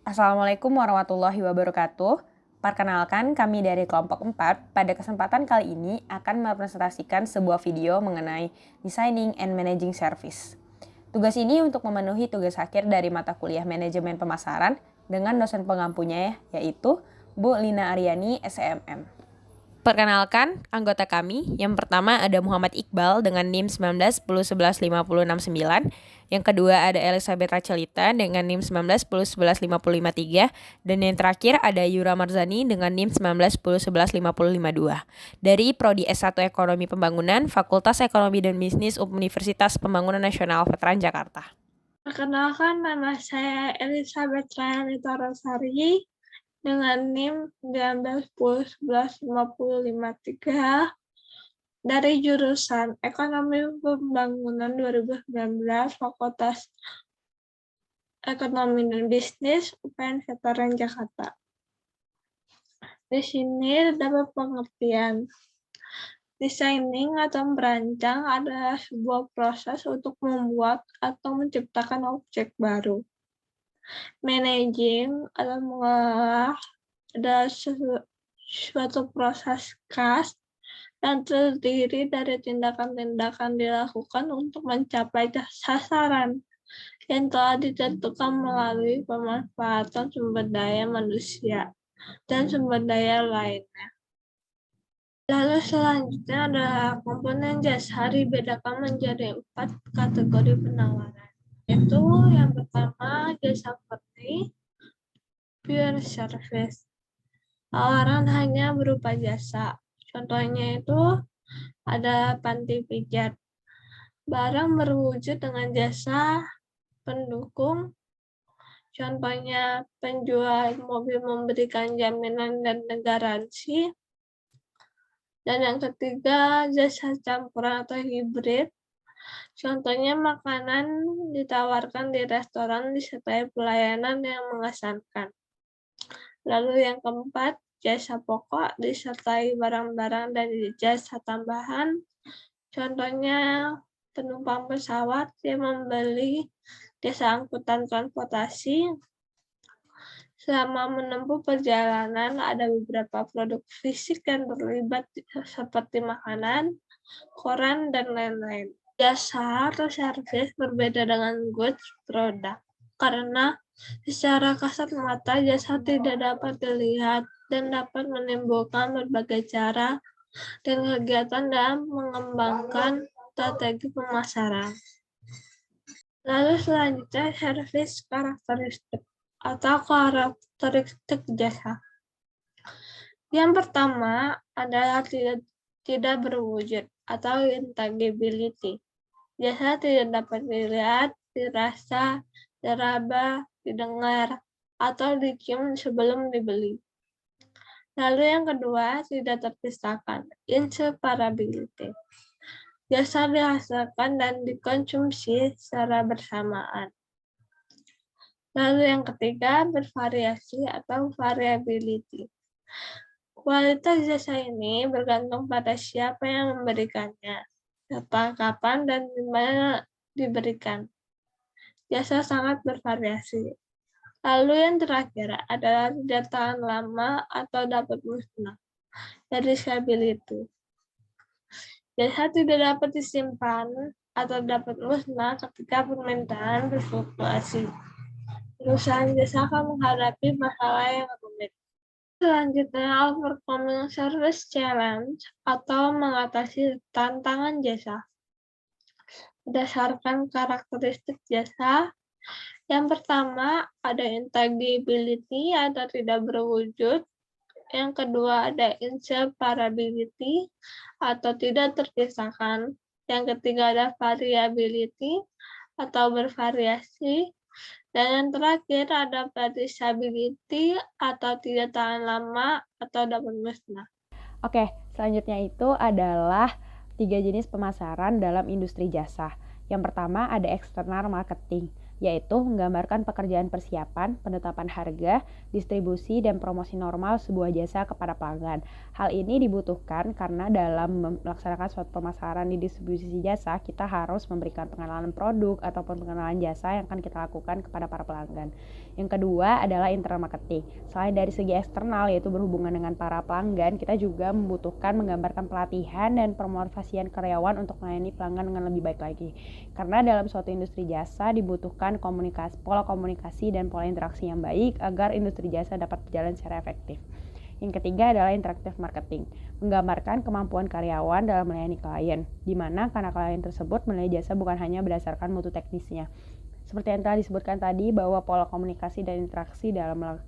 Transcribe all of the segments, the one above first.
Assalamualaikum warahmatullahi wabarakatuh. Perkenalkan, kami dari kelompok 4 pada kesempatan kali ini akan mepresentasikan sebuah video mengenai Designing and Managing Service. Tugas ini untuk memenuhi tugas akhir dari mata kuliah Manajemen Pemasaran dengan dosen pengampunya yaitu Bu Lina Aryani, SEMM. Perkenalkan, anggota kami. Yang pertama ada Muhammad Iqbal dengan NIM 19 10 11 50 69. Yang kedua ada Elizabeth Rachelita dengan NIM 19 10 11 50 53. Dan yang terakhir ada Yura Marzani dengan NIM 19 10 11 50 52. Dari Prodi S1 Ekonomi Pembangunan, Fakultas Ekonomi dan Bisnis Universitas Pembangunan Nasional Veteran Jakarta. Perkenalkan, nama saya Elizabeth Rachelita Rosari dengan NIM 19 10 11 50 53 dari jurusan Ekonomi Pembangunan 2019 Fakultas Ekonomi dan Bisnis UPN Veteran Jakarta. Di sini dapat pengertian. Designing atau merancang adalah sebuah proses untuk membuat atau menciptakan objek baru. Managing atau mengelola adalah suatu proses khas yang terdiri dari tindakan-tindakan dilakukan untuk mencapai sasaran yang telah ditentukan melalui pemanfaatan sumber daya manusia dan sumber daya lainnya. Lalu selanjutnya adalah komponen jasa dibedakan menjadi 4 kategori penawaran. Yaitu yang pertama jasa murni, pure service. Tawaran hanya berupa jasa. Contohnya itu ada panti pijat. Barang berwujud dengan jasa pendukung. Contohnya penjual mobil memberikan jaminan dan garansi. Dan yang ketiga jasa campuran atau hibrid. Contohnya makanan ditawarkan di restoran disertai pelayanan yang mengesankan. Lalu yang keempat, jasa pokok disertai barang-barang dan jasa tambahan. Contohnya penumpang pesawat yang membeli jasa angkutan transportasi. Selama menempuh perjalanan ada beberapa produk fisik yang terlibat seperti makanan, koran, dan lain-lain. Jasa atau service berbeda dengan goods produk karena secara kasat mata jasa tidak dapat dilihat dan dapat menimbulkan berbagai cara dan kegiatan dalam mengembangkan strategi pemasaran. Lalu selanjutnya service karakteristik atau karakteristik jasa. Yang pertama adalah tidak berwujud atau intangibility. Jasa tidak dapat dilihat, dirasa, diraba, didengar, atau dicium sebelum dibeli. Lalu yang kedua, tidak terpisahkan, inseparability. Jasa dihasilkan dan dikonsumsi secara bersamaan. Lalu yang ketiga, bervariasi atau variability. Kualitas jasa ini bergantung pada siapa yang memberikannya, serta kapan dan di mana diberikan. Jasa sangat bervariasi. Lalu yang terakhir adalah tidak tahan lama atau dapat musnah, perishability. Jasa tidak dapat disimpan atau dapat musnah ketika permintaan berfluktuasi. Perusahaan jasa akan menghadapi masalah yang rumit. Selanjutnya, overcoming service challenge atau mengatasi tantangan jasa. Berdasarkan karakteristik jasa, yang pertama ada intangibility atau tidak berwujud. Yang kedua ada inseparability atau tidak terpisahkan. Yang ketiga ada variability atau bervariasi. Dan yang terakhir ada perishability atau tidak tahan lama atau dapat musnah. Oke, selanjutnya itu adalah 3 jenis pemasaran dalam industri jasa. Yang pertama ada external marketing, yaitu menggambarkan pekerjaan persiapan, penetapan harga, distribusi, dan promosi normal sebuah jasa kepada pelanggan. Hal ini dibutuhkan karena dalam melaksanakan suatu pemasaran di distribusi jasa, kita harus memberikan pengenalan produk ataupun pengenalan jasa yang akan kita lakukan kepada para pelanggan. Yang kedua adalah internal marketing. Selain dari segi eksternal, yaitu berhubungan dengan para pelanggan, kita juga membutuhkan menggambarkan pelatihan dan pemotivasian karyawan untuk melayani pelanggan dengan lebih baik lagi. Karena dalam suatu industri jasa dibutuhkan pola komunikasi dan pola interaksi yang baik agar industri jasa dapat berjalan secara efektif. Yang ketiga adalah interaktif marketing, menggambarkan kemampuan karyawan dalam melayani klien, di mana karena klien tersebut menilai jasa bukan hanya berdasarkan mutu teknisnya. Seperti yang telah disebutkan tadi, bahwa pola komunikasi dan interaksi dalam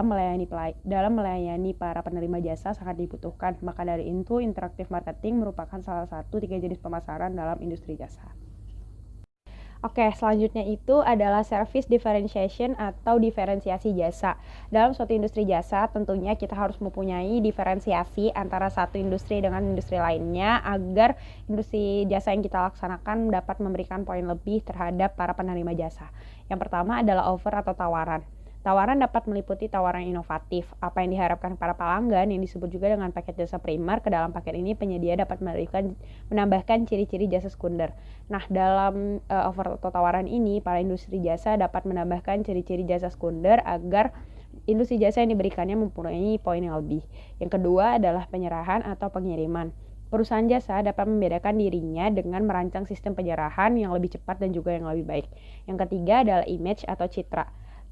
melayani para penerima jasa sangat dibutuhkan. Maka dari itu, interaktif marketing merupakan salah satu 3 jenis pemasaran dalam industri jasa. Oke, selanjutnya itu adalah service differentiation atau diferensiasi jasa. Dalam suatu industri jasa, tentunya kita harus mempunyai diferensiasi antara satu industri dengan industri lainnya agar industri jasa yang kita laksanakan dapat memberikan poin lebih terhadap para penerima jasa. Yang pertama adalah offer atau tawaran. Tawaran dapat meliputi tawaran inovatif, apa yang diharapkan para pelanggan yang disebut juga dengan paket jasa primer. Ke dalam paket ini penyedia dapat menambahkan ciri-ciri jasa sekunder. Nah, dalam offer atau tawaran ini, para industri jasa dapat menambahkan ciri-ciri jasa sekunder agar industri jasa yang diberikannya mempunyai poin yang lebih. Yang kedua adalah penyerahan atau pengiriman. Perusahaan jasa dapat membedakan dirinya dengan merancang sistem penyerahan yang lebih cepat dan juga yang lebih baik. Yang ketiga adalah image atau citra.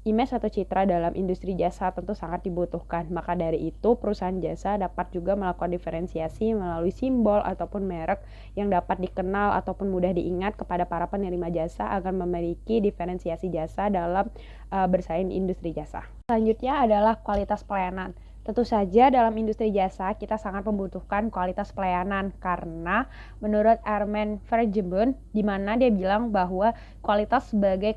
Image atau citra dalam industri jasa tentu sangat dibutuhkan. Maka dari itu, perusahaan jasa dapat juga melakukan diferensiasi melalui simbol ataupun merek yang dapat dikenal ataupun mudah diingat kepada para penerima jasa agar memiliki diferensiasi jasa dalam bersaing di industri jasa. Selanjutnya adalah kualitas pelayanan. Tentu saja dalam industri jasa kita sangat membutuhkan kualitas pelayanan karena menurut Armen Verjeben, di mana dia bilang bahwa kualitas sebagai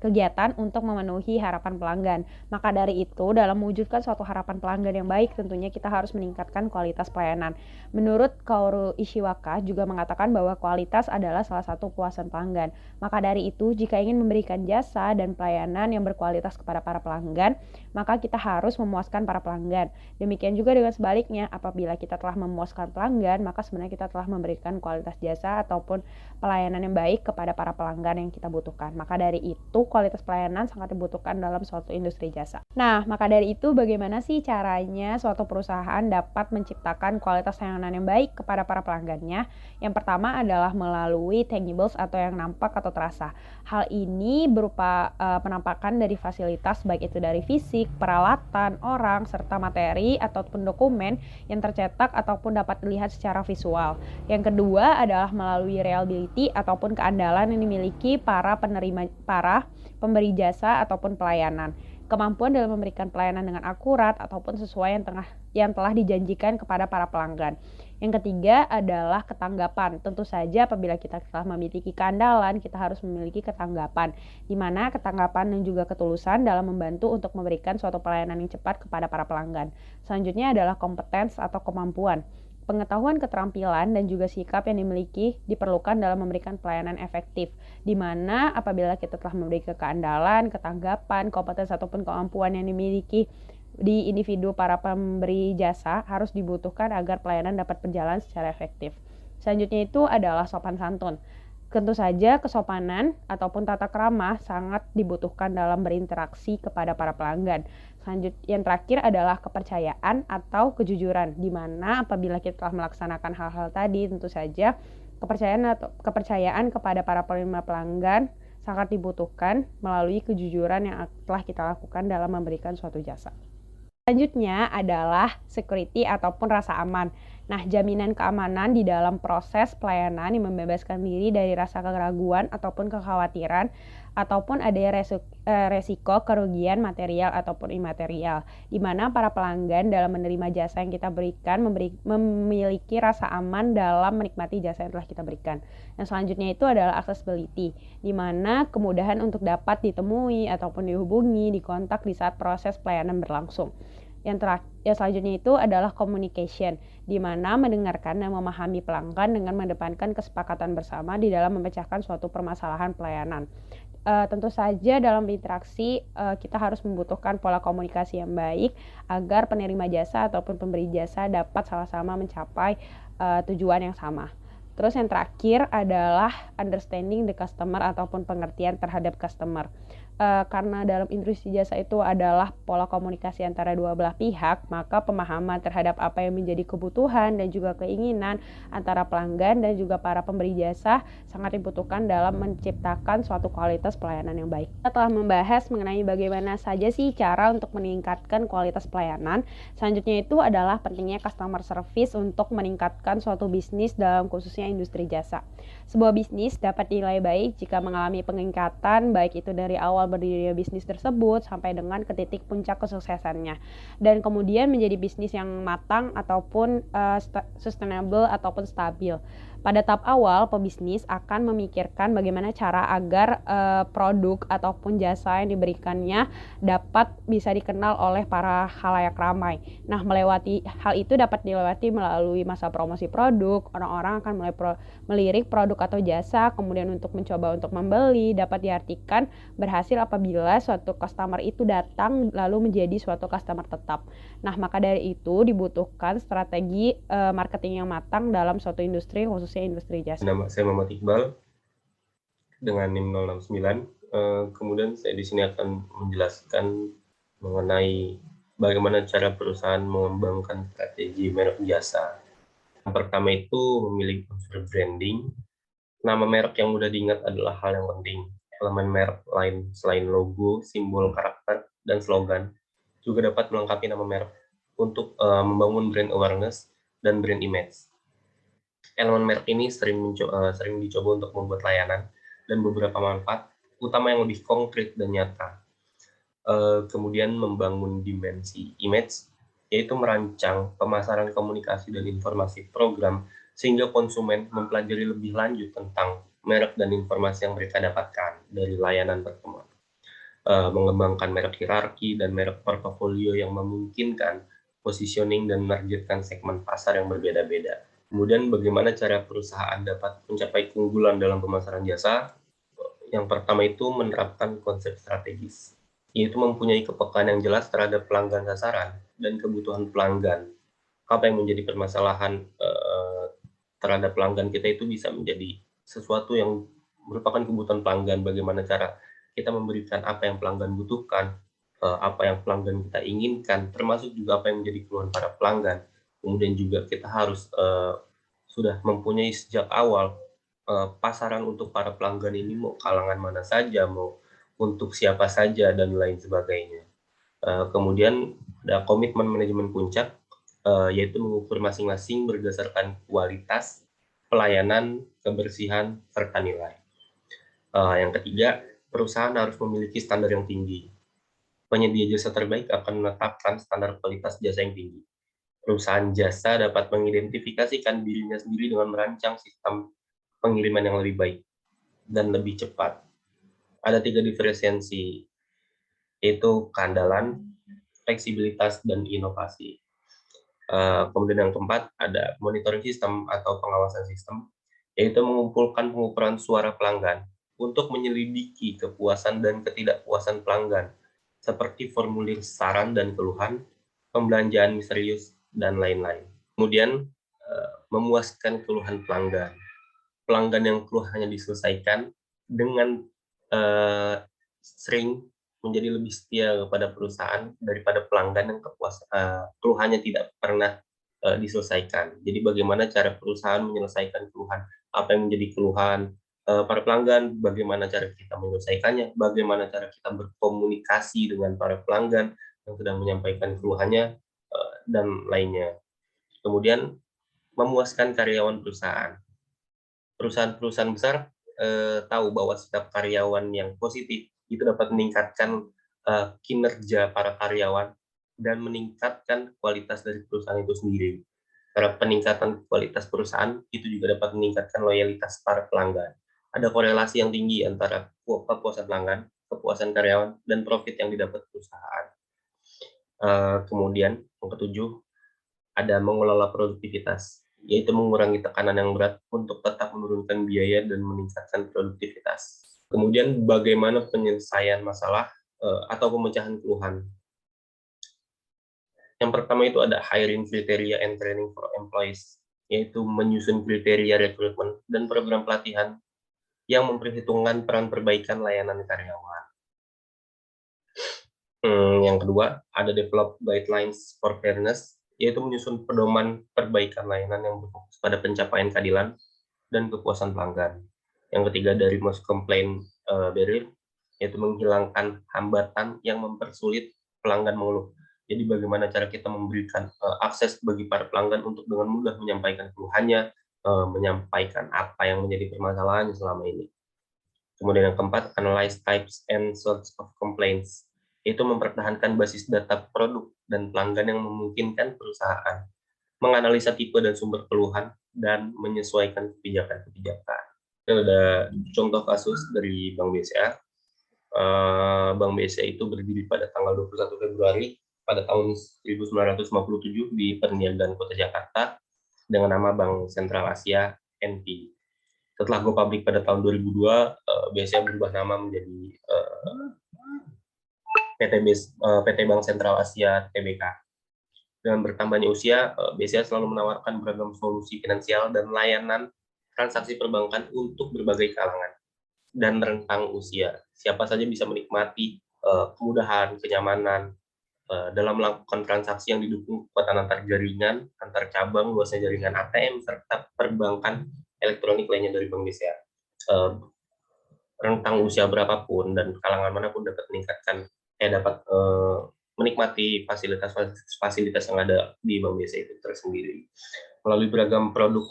kegiatan untuk memenuhi harapan pelanggan. Maka dari itu, dalam mewujudkan suatu harapan pelanggan yang baik, tentunya kita harus meningkatkan kualitas pelayanan. Menurut Kaoru Ishiwaka juga mengatakan bahwa kualitas adalah salah satu kepuasan pelanggan. Maka dari itu, jika ingin memberikan jasa dan pelayanan yang berkualitas kepada para pelanggan, maka kita harus memuaskan para pelanggan. Demikian juga dengan sebaliknya, apabila kita telah memuaskan pelanggan, maka sebenarnya kita telah memberikan kualitas jasa ataupun pelayanan yang baik kepada para pelanggan yang kita butuhkan. Maka dari itu, kualitas pelayanan sangat dibutuhkan dalam suatu industri jasa. Nah, maka dari itu bagaimana sih caranya suatu perusahaan dapat menciptakan kualitas layanan yang baik kepada para pelanggannya? Yang pertama adalah melalui tangibles atau yang nampak atau terasa. Hal ini berupa penampakan dari fasilitas, baik itu dari fisik, peralatan, orang, serta materi ataupun dokumen yang tercetak ataupun dapat dilihat secara visual. Yang kedua adalah melalui reliability ataupun keandalan yang dimiliki para pemberi jasa ataupun pelayanan. Kemampuan dalam memberikan pelayanan dengan akurat ataupun sesuai yang telah dijanjikan kepada para pelanggan. Yang ketiga adalah ketanggapan. Tentu saja apabila kita telah memiliki keandalan, kita harus memiliki ketanggapan, di mana ketanggapan dan juga ketulusan dalam membantu untuk memberikan suatu pelayanan yang cepat kepada para pelanggan. Selanjutnya adalah kompetens atau kemampuan. Pengetahuan, keterampilan, dan juga sikap yang dimiliki diperlukan dalam memberikan pelayanan efektif, di mana apabila kita telah memiliki keandalan, ketanggapan, kompetens ataupun kemampuan yang dimiliki di individu para pemberi jasa harus dibutuhkan agar pelayanan dapat berjalan secara efektif. Selanjutnya itu adalah sopan santun. Tentu saja kesopanan ataupun tata krama sangat dibutuhkan dalam berinteraksi kepada para pelanggan. Yang terakhir adalah kepercayaan atau kejujuran, di mana apabila kita telah melaksanakan hal-hal tadi, tentu saja kepercayaan kepada para penerima pelanggan sangat dibutuhkan melalui kejujuran yang telah kita lakukan dalam memberikan suatu jasa. Selanjutnya adalah security ataupun rasa aman. Nah, jaminan keamanan di dalam proses pelayanan yang membebaskan diri dari rasa keraguan ataupun kekhawatiran ataupun adanya resiko kerugian material ataupun imaterial, di mana para pelanggan dalam menerima jasa yang kita berikan memiliki rasa aman dalam menikmati jasa yang telah kita berikan. Yang selanjutnya itu adalah accessibility, di mana kemudahan untuk dapat ditemui ataupun dihubungi, dikontak di saat proses pelayanan berlangsung. Yang selanjutnya itu adalah communication, di mana mendengarkan dan memahami pelanggan dengan mengedepankan kesepakatan bersama di dalam memecahkan suatu permasalahan pelayanan. Tentu saja dalam interaksi kita harus membutuhkan pola komunikasi yang baik agar penerima jasa ataupun pemberi jasa dapat sama-sama mencapai tujuan yang sama. Terus yang terakhir adalah understanding the customer ataupun pengertian terhadap customer. karena dalam industri jasa itu adalah pola komunikasi antara dua belah pihak, maka pemahaman terhadap apa yang menjadi kebutuhan dan juga keinginan antara pelanggan dan juga para pemberi jasa sangat dibutuhkan dalam menciptakan suatu kualitas pelayanan yang baik. Kita telah membahas mengenai bagaimana saja sih cara untuk meningkatkan kualitas pelayanan. Selanjutnya itu adalah pentingnya customer service untuk meningkatkan suatu bisnis dalam khususnya industri jasa. Sebuah bisnis dapat dinilai baik jika mengalami peningkatan baik itu dari awal berdirinya bisnis tersebut sampai dengan ke titik puncak kesuksesannya, dan kemudian menjadi bisnis yang matang ataupun sustainable ataupun stabil. Pada tahap awal, pebisnis akan memikirkan bagaimana cara agar produk ataupun jasa yang diberikannya dapat bisa dikenal oleh para khalayak ramai. Nah, melewati hal itu dapat dilewati melalui masa promosi produk. Orang-orang akan mulai melirik produk atau jasa, kemudian untuk mencoba untuk membeli. Dapat diartikan berhasil apabila suatu customer itu datang lalu menjadi suatu customer tetap. Nah, maka dari itu dibutuhkan strategi marketing yang matang dalam suatu industri, khususnya industri jasa. Nama saya Muhammad Iqbal dengan NIM 069. Kemudian saya di sini akan menjelaskan mengenai bagaimana cara perusahaan mengembangkan strategi merek jasa. Yang pertama itu memilih unsur branding. Nama merek yang mudah diingat adalah hal yang penting. Elemen merek lain selain logo, simbol, karakter, dan slogan juga dapat melengkapi nama merek untuk membangun brand awareness dan brand image. Elemen merek ini sering dicoba untuk membuat layanan dan beberapa manfaat utama yang lebih konkret dan nyata. Kemudian membangun dimensi image, yaitu merancang pemasaran komunikasi dan informasi program sehingga konsumen mempelajari lebih lanjut tentang merek dan informasi yang mereka dapatkan dari layanan pertemuan. Mengembangkan merek hierarki dan merek portofolio yang memungkinkan positioning dan menargetkan segmen pasar yang berbeda-beda. Kemudian bagaimana cara perusahaan dapat mencapai keunggulan dalam pemasaran jasa? Yang pertama itu menerapkan konsep strategis, yaitu mempunyai kepekaan yang jelas terhadap pelanggan sasaran dan kebutuhan pelanggan. Apa yang menjadi permasalahan terhadap pelanggan kita itu bisa menjadi sesuatu yang merupakan kebutuhan pelanggan. Bagaimana cara kita memberikan apa yang pelanggan butuhkan, apa yang pelanggan kita inginkan, termasuk juga apa yang menjadi keluhan para pelanggan. Kemudian juga kita harus sudah mempunyai sejak awal pasaran untuk para pelanggan ini mau kalangan mana saja, mau untuk siapa saja, dan lain sebagainya. Kemudian ada komitmen manajemen puncak, yaitu mengukur masing-masing berdasarkan kualitas, pelayanan, kebersihan, serta nilai. Yang ketiga, perusahaan harus memiliki standar yang tinggi. Penyedia jasa terbaik akan menetapkan standar kualitas jasa yang tinggi. Perusahaan jasa dapat mengidentifikasikan dirinya sendiri dengan merancang sistem pengiriman yang lebih baik dan lebih cepat. Ada 3 diferensiasi, yaitu keandalan, fleksibilitas, dan inovasi. Kemudian yang keempat, ada monitoring sistem atau pengawasan sistem, yaitu mengumpulkan pengukuran suara pelanggan untuk menyelidiki kepuasan dan ketidakpuasan pelanggan, seperti formulir saran dan keluhan, pembelanjaan misterius, dan lain-lain. Kemudian, memuaskan keluhan pelanggan. Pelanggan yang keluhannya diselesaikan dengan sering menjadi lebih setia kepada perusahaan daripada pelanggan yang keluhannya tidak pernah diselesaikan. Jadi bagaimana cara perusahaan menyelesaikan keluhan, apa yang menjadi keluhan para pelanggan, bagaimana cara kita menyelesaikannya, bagaimana cara kita berkomunikasi dengan para pelanggan yang sedang menyampaikan keluhannya, dan lainnya. Kemudian memuaskan karyawan perusahaan. Perusahaan-perusahaan besar tahu bahwa setiap karyawan yang positif itu dapat meningkatkan kinerja para karyawan dan meningkatkan kualitas dari perusahaan itu sendiri. Karena peningkatan kualitas perusahaan itu juga dapat meningkatkan loyalitas para pelanggan. Ada korelasi yang tinggi antara kepuasan pelanggan, kepuasan karyawan, dan profit yang didapat perusahaan. Kemudian yang ketujuh, ada mengelola produktivitas, yaitu mengurangi tekanan yang berat untuk tetap menurunkan biaya dan meningkatkan produktivitas. Kemudian bagaimana penyelesaian masalah atau pemecahan keluhan. Yang pertama itu ada hiring criteria and training for employees, yaitu menyusun kriteria rekrutmen dan program pelatihan yang memperhitungkan peran perbaikan layanan karyawan. Yang kedua, ada develop guidelines for fairness, yaitu menyusun pedoman perbaikan layanan yang berfokus pada pencapaian keadilan dan kepuasan pelanggan. Yang ketiga, dari most complaint barrier, yaitu menghilangkan hambatan yang mempersulit pelanggan mengeluh. Jadi bagaimana cara kita memberikan akses bagi para pelanggan untuk dengan mudah menyampaikan keluhannya, menyampaikan apa yang menjadi permasalahannya selama ini. Kemudian yang keempat, analyze types and sorts of complaints, yaitu mempertahankan basis data produk dan pelanggan yang memungkinkan perusahaan menganalisa tipe dan sumber keluhan dan menyesuaikan kebijakan-kebijakan. Ini ada contoh kasus dari Bank BCA. Bank BCA itu berdiri pada tanggal 21 Februari pada tahun 1957 di Perniagaan Kota Jakarta dengan nama Bank Sentral Asia (NP). Setelah go public pada tahun 2002, BCA berubah nama menjadi PT Bank Sentral Asia (TBK). Dengan bertambahnya usia, BCA selalu menawarkan beragam solusi finansial dan layanan transaksi perbankan untuk berbagai kalangan dan rentang usia. Siapa saja bisa menikmati kemudahan, kenyamanan dalam melakukan transaksi yang didukung kekuatan antar jaringan, antar cabang, luasnya jaringan ATM, serta perbankan elektronik lainnya dari Bank BCA. Rentang usia berapapun dan kalangan manapun dapat menikmati fasilitas yang ada di Bank BCA itu tersendiri. Melalui beragam produk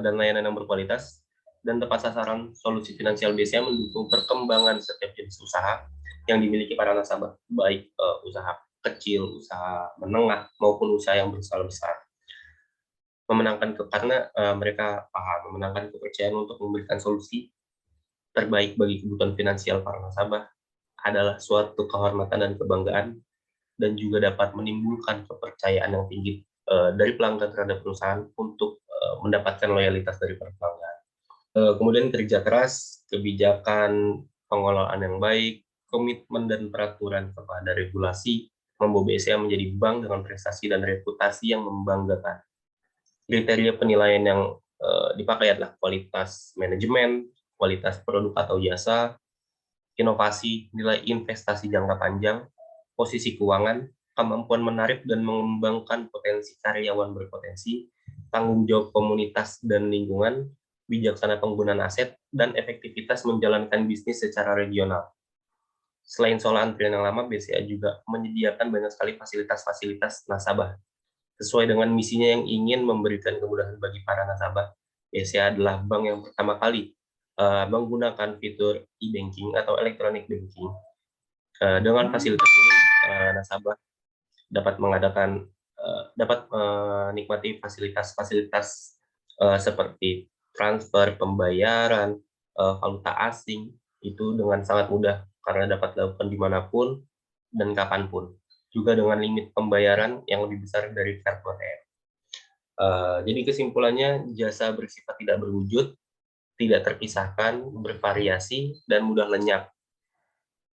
dan layanan yang berkualitas dan tepat sasaran, solusi finansial BCA mendukung perkembangan setiap jenis usaha yang dimiliki para nasabah, baik usaha kecil, usaha menengah, maupun usaha yang berskala besar. Karena mereka paham, memenangkan kepercayaan untuk memberikan solusi terbaik bagi kebutuhan finansial para nasabah adalah suatu kehormatan dan kebanggaan, dan juga dapat menimbulkan kepercayaan yang tinggi dari pelanggan terhadap perusahaan untuk mendapatkan loyalitas dari para pelanggan. Kemudian kerja keras, kebijakan pengelolaan yang baik, komitmen dan peraturan kepada regulasi membawa BCA menjadi bank dengan prestasi dan reputasi yang membanggakan. Kriteria penilaian yang dipakai adalah kualitas manajemen, kualitas produk atau jasa, inovasi, nilai investasi jangka panjang, posisi keuangan, kemampuan menarik dan mengembangkan potensi karyawan berpotensi, tanggung jawab komunitas dan lingkungan, bijaksana penggunaan aset, dan efektivitas menjalankan bisnis secara regional. Selain soal antrian yang lama, BCA juga menyediakan banyak sekali fasilitas-fasilitas nasabah. Sesuai dengan misinya yang ingin memberikan kemudahan bagi para nasabah, BCA adalah bank yang pertama kali menggunakan fitur e-banking atau electronic banking. Dengan fasilitas ini, nasabah dapat menikmati fasilitas-fasilitas seperti transfer, pembayaran, valuta asing, itu dengan sangat mudah karena dapat dilakukan dimanapun dan kapanpun. Juga dengan limit pembayaran yang lebih besar dari kartu ATM. Jadi kesimpulannya, jasa bersifat tidak berwujud, tidak terpisahkan, bervariasi, dan mudah lenyap.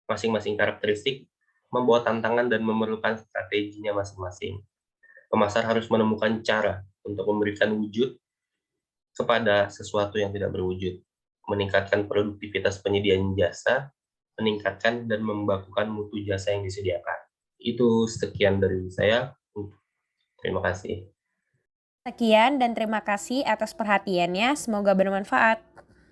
Masing-masing karakteristik membawa tantangan dan memerlukan strateginya masing-masing. Pemasar harus menemukan cara untuk memberikan wujud kepada sesuatu yang tidak berwujud, meningkatkan produktivitas penyediaan jasa, meningkatkan dan membakukan mutu jasa yang disediakan. Itu sekian dari saya. Terima kasih. Sekian dan terima kasih atas perhatiannya. Semoga bermanfaat.